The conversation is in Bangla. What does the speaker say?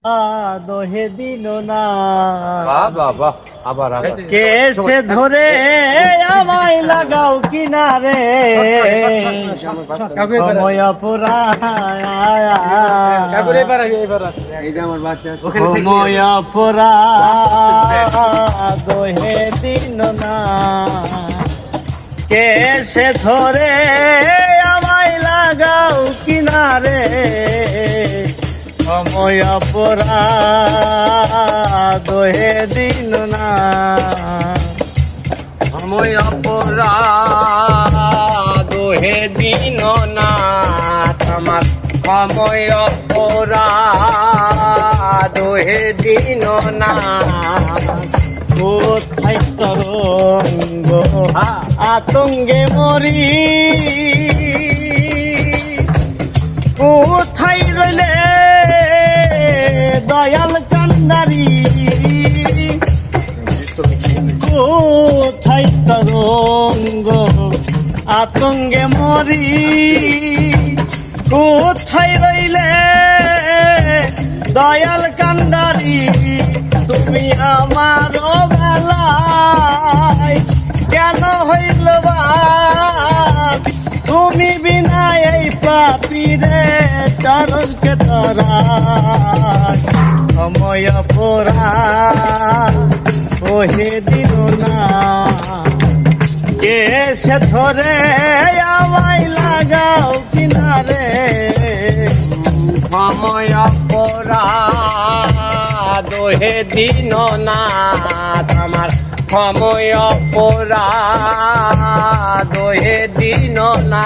দোহে দিন না বাবা আবার কেসে ধরে আমায় লাগাও কিনারে সময় সময় দোহে দিন না কেসে ধরে আমায় লাগাও কিনারে সময় দোহে দিন না সময় দোহে দিন না তোমার সময় দোহে দিন না কোথায় তরঙ্গ আতঙ্গে মরি কোথায় রইলে দয়াল কান্ডারি কোথায় তরঙ্গ আতঙ্গে মরি কোথায় রইলে দয়াল কান্ডারি তুমি আমার বেলায় কেন হইল তুমি বিনা এই পাপিরে চরণকে ধরা সময় ওহে দিল না কেসে ধরে আমায় লাগাও কিনারে সময় দোহে দিন না তোমার সময় দোহে দিন না